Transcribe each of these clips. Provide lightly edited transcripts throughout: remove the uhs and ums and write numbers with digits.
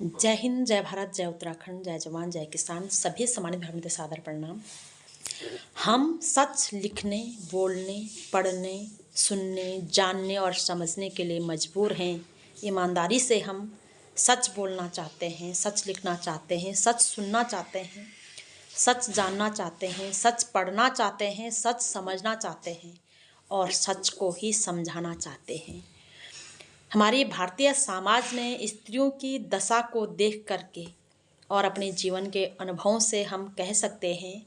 जय हिंद, जय भारत, जय उत्तराखंड, जय जवान, जय किसान। सभी सम्मानित भाइयों को सादर प्रणाम। हम सच लिखने, बोलने, पढ़ने, सुनने, जानने और समझने के लिए मजबूर हैं। ईमानदारी से हम सच बोलना चाहते हैं, सच लिखना चाहते हैं, सच सुनना चाहते हैं, सच जानना चाहते हैं, सच पढ़ना चाहते हैं, सच समझना चाहते हैं और सच को ही समझाना चाहते हैं। हमारी भारतीय समाज में स्त्रियों की दशा को देख करके और अपने जीवन के अनुभवों से हम कह सकते हैं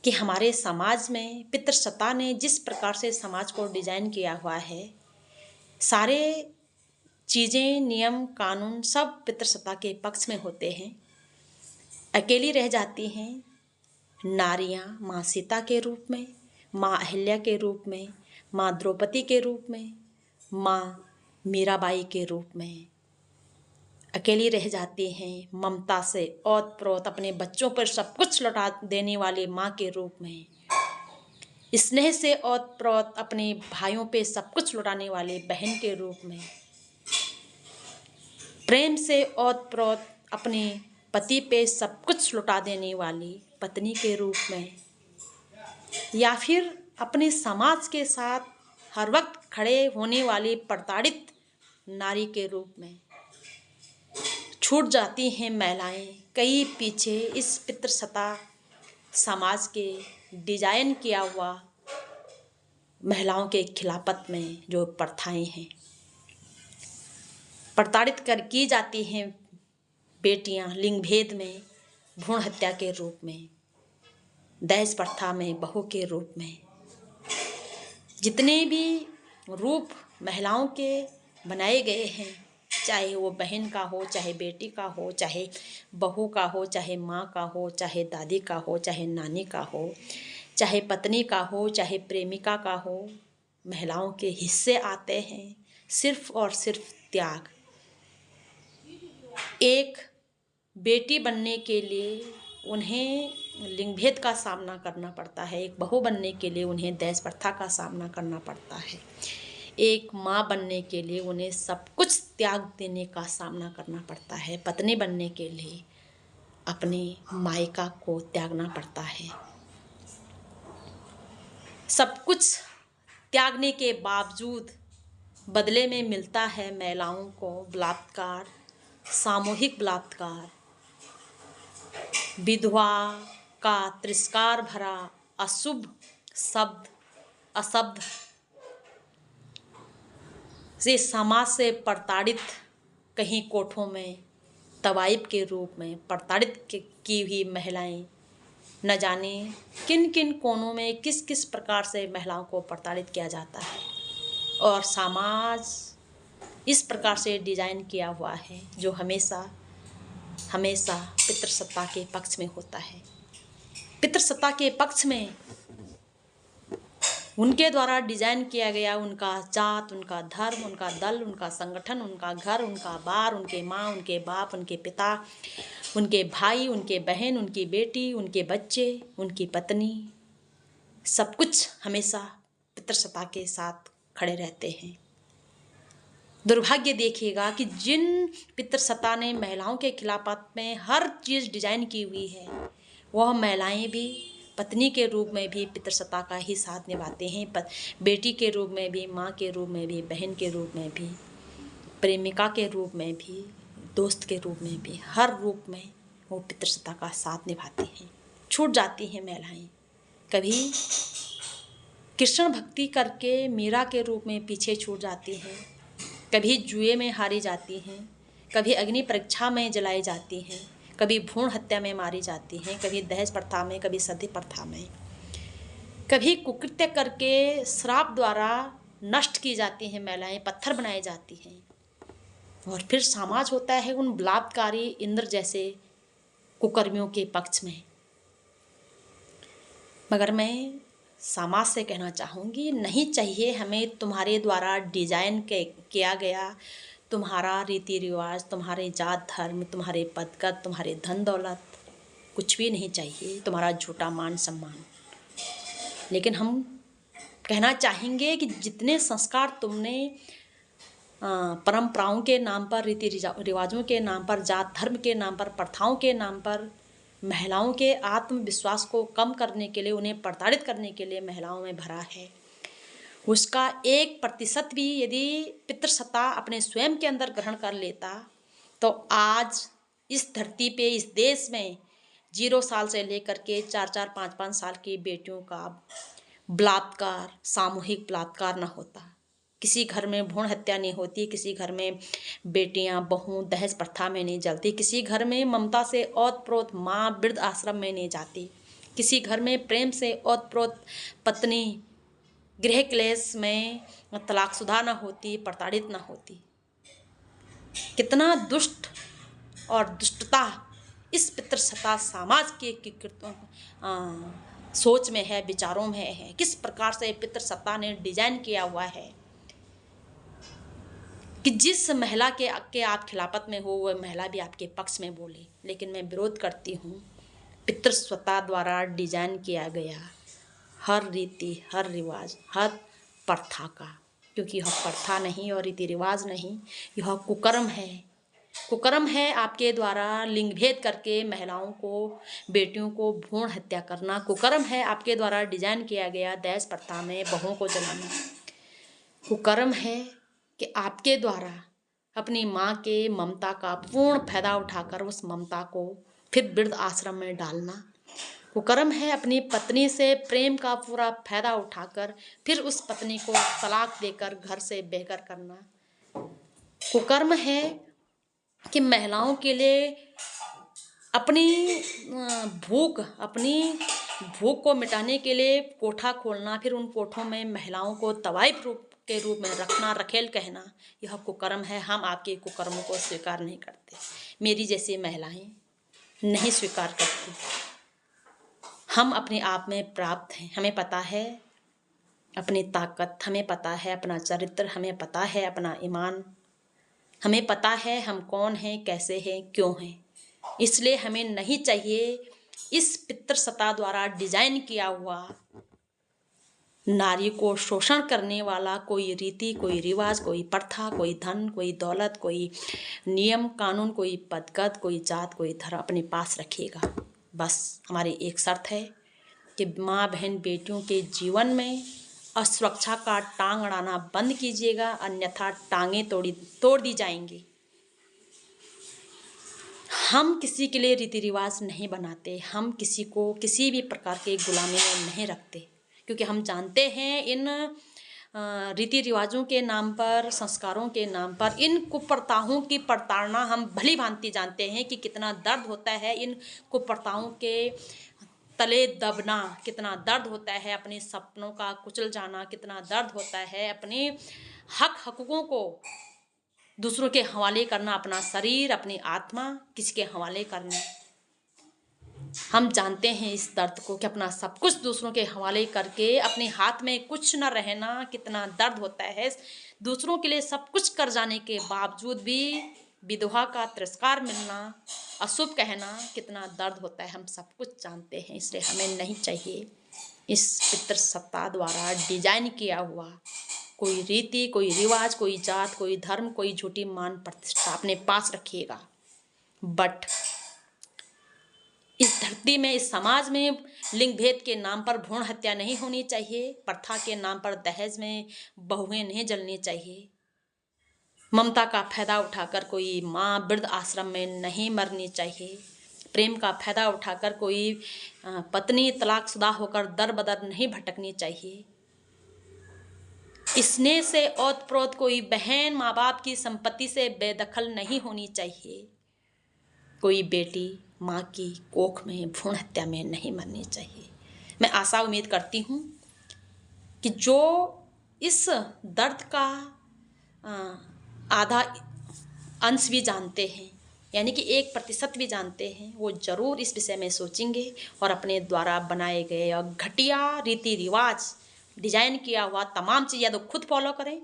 कि हमारे समाज में पितृसत्ता ने जिस प्रकार से समाज को डिजाइन किया हुआ है, सारे चीज़ें, नियम, कानून सब पितृसत्ता के पक्ष में होते हैं। अकेली रह जाती हैं नारियां माँ सीता के रूप में, माँ अहिल्या के रूप में, माँ द्रौपदी के रूप में, माँ मीराबाई के रूप में अकेली रह जाती हैं। ममता से ओत प्रोत अपने बच्चों पर सब कुछ लौटा देने वाली माँ के रूप में, स्नेह से ओत प्रोत अपने भाइयों पे सब कुछ लौटाने वाली बहन के रूप में, प्रेम से ओत प्रोत अपने पति पे सब कुछ लौटा देने वाली पत्नी के रूप में, या फिर अपने समाज के साथ हर वक्त खड़े होने वाली प्रताड़ित नारी के रूप में छूट जाती हैं महिलाएं कई पीछे इस पितृसत्ता समाज के डिजाइन किया हुआ महिलाओं के खिलाफत में जो प्रथाएं हैं। प्रताड़ित कर की जाती हैं बेटियां लिंग भेद में, भ्रूण हत्या के रूप में, दहेज प्रथा में, बहू के रूप में। जितने भी रूप महिलाओं के बनाए गए हैं, चाहे वो बहन का हो, चाहे बेटी का हो, चाहे बहू का हो, चाहे माँ का हो, चाहे दादी का हो, चाहे नानी का हो, चाहे पत्नी का हो, चाहे प्रेमिका का हो, महिलाओं के हिस्से आते हैं सिर्फ और सिर्फ त्याग। एक बेटी बनने के लिए उन्हें लिंग भेद का सामना करना पड़ता है, एक बहू बनने के लिए उन्हें दहेज प्रथा का सामना करना पड़ता है, एक माँ बनने के लिए उन्हें सब कुछ त्याग देने का सामना करना पड़ता है, पत्नी बनने के लिए अपनी मायका को त्यागना पड़ता है। सब कुछ त्यागने के बावजूद बदले में मिलता है महिलाओं को बलात्कार, सामूहिक बलात्कार, विधवा का तिरस्कार भरा अशुभ शब्द, अशब्द से समाज से प्रताड़ित, कहीं कोठों में तवाइफ के रूप में प्रताड़ित की हुई महिलाएं, न जाने किन किन कोनों में किस किस प्रकार से महिलाओं को प्रताड़ित किया जाता है। और समाज इस प्रकार से डिजाइन किया हुआ है जो हमेशा हमेशा पितृसत्ता के पक्ष में होता है। पितृसत्ता के पक्ष में उनके द्वारा डिजाइन किया गया उनका जात, उनका धर्म, उनका दल, उनका संगठन, उनका घर, उनका बार, उनके माँ, उनके बाप, उनके पिता, उनके भाई, उनके बहन, उनकी बेटी, उनके बच्चे, उनकी पत्नी, सब कुछ हमेशा पितृसत्ता के साथ खड़े रहते हैं। दुर्भाग्य देखिएगा कि जिन पितृसत्ता ने महिलाओं के खिलाफत में हर चीज़ डिजाइन की हुई है, वह महिलाएं भी पत्नी के रूप में भी पितृसत्ता का ही साथ निभाते हैं, बेटी के रूप में भी, माँ के रूप में भी, बहन के रूप में भी, प्रेमिका के रूप में भी, दोस्त के रूप में भी, हर रूप में वो पितृसत्ता का साथ निभाती हैं। छूट जाती हैं महिलाएं, कभी कृष्ण भक्ति करके मीरा के रूप में पीछे छूट जाती हैं, कभी जुए में हारी जाती हैं, कभी अग्नि परीक्षा में जलाई जाती हैं, कभी भ्रूण हत्या में मारी जाती हैं, कभी दहेज प्रथा में, कभी सती प्रथा में, कभी कुकृत्य करके श्राप द्वारा नष्ट की जाती हैं महिलाएं, पत्थर बनाई जाती हैं। और फिर समाज होता है उन बलात्कारी इंद्र जैसे कुकर्मियों के पक्ष में। मगर मैं समाज से कहना चाहूँगी, नहीं चाहिए हमें तुम्हारे द्वारा डिजाइन किया गया तुम्हारा रीति रिवाज, तुम्हारे जात धर्म, तुम्हारे पदकत, तुम्हारे धन दौलत, कुछ भी नहीं चाहिए, तुम्हारा झूठा मान सम्मान। लेकिन हम कहना चाहेंगे कि जितने संस्कार तुमने परंपराओं के नाम पर, रीति रिवाजों के नाम पर, जात धर्म के नाम पर, प्रथाओं के नाम पर महिलाओं के आत्मविश्वास को कम करने के लिए, उन्हें प्रताड़ित करने के लिए महिलाओं में भरा है। उसका 1% भी यदि पितृसत्ता अपने स्वयं के अंदर ग्रहण कर लेता तो आज इस धरती पे, इस देश में 0 साल से लेकर के 4-4, 5-5 साल की बेटियों का बलात्कार, सामूहिक बलात्कार न होता, किसी घर में भ्रूण हत्या नहीं होती, किसी घर में बेटियां बहू दहेज प्रथा में नहीं जलती, किसी घर में ममता से ओतप्रोत माँ वृद्ध आश्रम में नहीं जाती, किसी घर में प्रेम से ओतप्रोत पत्नी गृह क्लेश में तलाकशुदा न होती, प्रताड़ित न होती। कितना दुष्ट और दुष्टता इस पितृसत्ता समाज के सोच में है, विचारों में है। किस प्रकार से पितृसत्ता ने डिजाइन किया हुआ है कि जिस महिला के आप खिलाफत में हो वह महिला भी आपके पक्ष में बोले। लेकिन मैं विरोध करती हूँ पितृसत्ता द्वारा डिजाइन किया गया हर रीति, हर रिवाज, हर प्रथा का, क्योंकि यह प्रथा नहीं और रीति रिवाज नहीं, यह कुकर्म है। कुकर्म है आपके द्वारा लिंग भेद करके महिलाओं को, बेटियों को भ्रूण हत्या करना। कुकर्म है आपके द्वारा डिजाइन किया गया दहेज प्रथा में बहुओं को जलाना। कुकर्म है कि आपके द्वारा अपनी माँ के ममता का पूर्ण फायदा उठाकर उस ममता को फिर वृद्ध आश्रम में डालना। कुकर्म है अपनी पत्नी से प्रेम का पूरा फायदा उठाकर फिर उस पत्नी को तलाक देकर घर से बेघर करना। कुकर्म है कि महिलाओं के लिए अपनी भूख को मिटाने के लिए कोठा खोलना, फिर उन कोठों में महिलाओं को तवाइफ के रूप में रखना, रखेल कहना, यह कुकर्म है। हम आपके कुकर्मों को स्वीकार नहीं करते, मेरी जैसी महिलाएं नहीं स्वीकार करती। हम अपने आप में प्राप्त हैं, हमें पता है अपनी ताकत, हमें पता है अपना चरित्र, हमें पता है अपना ईमान, हमें पता है हम कौन हैं, कैसे हैं, क्यों हैं। इसलिए हमें नहीं चाहिए इस पितृसत्ता द्वारा डिजाइन किया हुआ नारी को शोषण करने वाला कोई रीति, कोई रिवाज, कोई प्रथा, कोई धन, कोई दौलत, कोई नियम कानून, कोई पदगत, कोई जात, कोई धर्म अपने पास रखिएगा। बस हमारी एक शर्त है कि माँ बहन बेटियों के जीवन में असुरक्षा का टांग अड़ाना बंद कीजिएगा, अन्यथा टांगें तोड़ दी जाएंगी। हम किसी के लिए रीति रिवाज नहीं बनाते, हम किसी को किसी भी प्रकार के गुलामी में नहीं रखते, क्योंकि हम जानते हैं इन रीति रिवाजों के नाम पर, संस्कारों के नाम पर, इन कुप्रथाओं की प्रताड़ना हम भली भांति जानते हैं कि कितना दर्द होता है। इन कुप्रथाओं के तले दबना कितना दर्द होता है, अपने सपनों का कुचल जाना कितना दर्द होता है, अपने हकों को दूसरों के हवाले करना, अपना शरीर, अपनी आत्मा किसी के हवाले करना। हम जानते हैं इस दर्द को कि अपना सब कुछ दूसरों के हवाले करके अपने हाथ में कुछ न रहना कितना दर्द होता है। दूसरों के लिए सब कुछ कर जाने के बावजूद भी विधवा का तिरस्कार मिलना, अशुभ कहना कितना दर्द होता है, हम सब कुछ जानते हैं। इसलिए हमें नहीं चाहिए इस पितृसत्ता द्वारा डिजाइन किया हुआ कोई रीति, कोई रिवाज, कोई जात, कोई धर्म, कोई झूठी मान प्रतिष्ठा अपने पास रखिएगा। बट इस धरती में, इस समाज में लिंग भेद के नाम पर भ्रूण हत्या नहीं होनी चाहिए, प्रथा के नाम पर दहेज में बहुएं नहीं जलनी चाहिए, ममता का फायदा उठाकर कोई माँ वृद्ध आश्रम में नहीं मरनी चाहिए, प्रेम का फायदा उठाकर कोई पत्नी तलाकशुदा होकर दर बदर नहीं भटकनी चाहिए, स्नेह से ओतप्रोत कोई बहन माँ बाप की संपत्ति से बेदखल नहीं होनी चाहिए, कोई बेटी माँ की कोख में भ्रूण हत्या में नहीं मरनी चाहिए। मैं आशा उम्मीद करती हूँ कि जो इस दर्द का आधा अंश भी जानते हैं, यानी कि 1% भी जानते हैं, वो ज़रूर इस विषय में सोचेंगे और अपने द्वारा बनाए गए और घटिया रीति रिवाज डिजाइन किया हुआ तमाम चीज़ या तो खुद फॉलो करें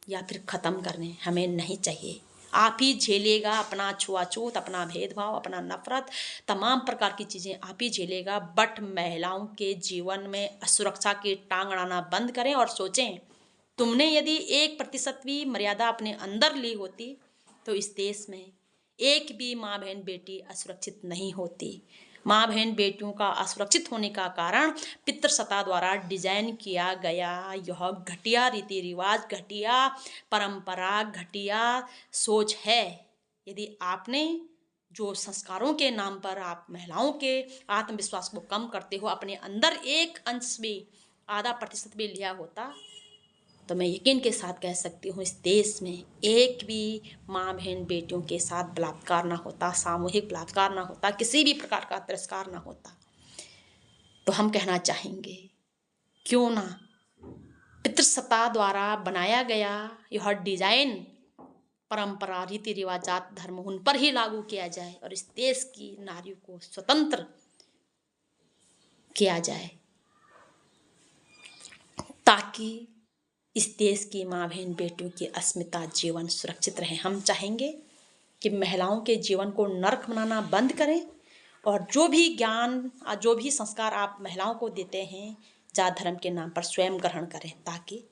या फिर ख़त्म करने हमें नहीं चाहिए। आप ही झेलिएगा अपना छुआछूत, अपना भेदभाव, अपना नफरत, तमाम प्रकार की चीज़ें आप ही झेलेगा। बट महिलाओं के जीवन में असुरक्षा की टांग अड़ाना बंद करें और सोचें तुमने यदि 1% भी मर्यादा अपने अंदर ली होती तो इस देश में एक भी माँ बहन बेटी असुरक्षित नहीं होती। माँ बहन बेटियों का असुरक्षित होने का कारण पितृसत्ता द्वारा डिजाइन किया गया यह घटिया रीति रिवाज, घटिया परंपरा, घटिया सोच है। यदि आपने जो संस्कारों के नाम पर आप महिलाओं के आत्मविश्वास को कम करते हो, अपने अंदर एक अंश भी, आधा प्रतिशत भी लिया होता तो मैं यकीन के साथ कह सकती हूँ इस देश में एक भी माँ बहन बेटियों के साथ बलात्कार ना होता, सामूहिक बलात्कार ना होता, किसी भी प्रकार का तिरस्कार ना होता। तो हम कहना चाहेंगे क्यों ना पितृसत्ता द्वारा बनाया गया यह डिजाइन, परंपरा, रीति रिवाज, जात धर्म उन पर ही लागू किया जाए और इस देश की नारियों को स्वतंत्र किया जाए, ताकि इस देश की माँ बहन बेटियों की अस्मिता, जीवन सुरक्षित रहे। हम चाहेंगे कि महिलाओं के जीवन को नर्क बनाना बंद करें और जो भी ज्ञान, जो भी संस्कार आप महिलाओं को देते हैं जात धर्म के नाम पर स्वयं ग्रहण करें, ताकि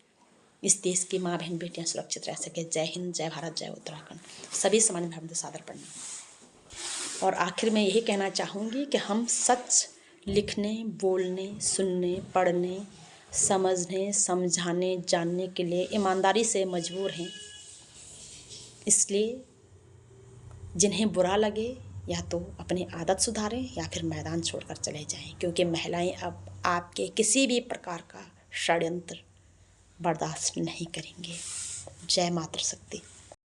इस देश की माँ बहन बेटियां सुरक्षित रह सके। जय हिंद, जय भारत, जय उत्तराखंड। सभी समान भाव में सादर प्रणाम। और आखिर में यही कहना चाहूँगी कि हम सच लिखने, बोलने, सुनने, पढ़ने, समझने, समझाने, जानने के लिए ईमानदारी से मजबूर हैं। इसलिए जिन्हें बुरा लगे या तो अपनी आदत सुधारें या फिर मैदान छोड़कर चले जाएं, क्योंकि महिलाएं अब आपके किसी भी प्रकार का षड्यंत्र बर्दाश्त नहीं करेंगे। जय मातृशक्ति।